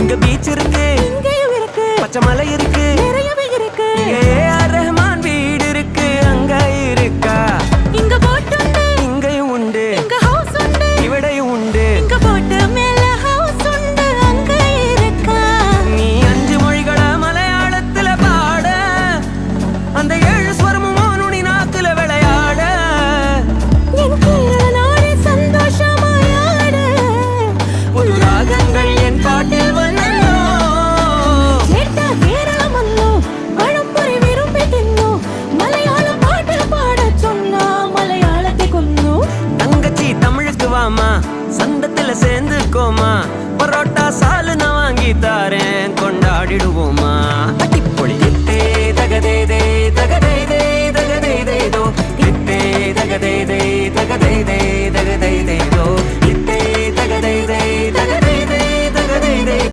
இங்க பீச் இருக்கு, இங்கேயும் இருக்கு, பச்சை மலை இருக்கு, நிறையவே இருக்கு. ஏஆர் ரஹ்மான் வீடு இருக்கு, அங்க இருக்கா? இங்க போட் உண்டு, இங்கேயும் உண்டு, இங்க ஹவுஸ் உண்டு, இவடையும் உண்டு. இங்க போட்டு மேல ஹவுஸ் உண்டு, அங்க இருக்கா? நீ 5 மொழிகளை மலையாளத்துல பாட, அந்த 7 ஸ்வரமும் நுனி நாக்குல விளையாட. என் கேரள நாடே சந்தோஷமாயாட. புது ராகங்கள் என் பாட்டில் வந்தோ. கேட்டா கேரளம் வந்தோ, பழம்பொரி விரும்பி தின்னோ. மலையாள பாட்டு பாடச் சொன்னா மலையாளத்தை கொன்னோ. தங்கச்சி தமிழுக்கு வாமா, சந்தத்துல சேர்ந்துக்கோமா. பரோட்டா சாலு நான் வாங்கி தாரேன், கொண்டாடிடுவோமா.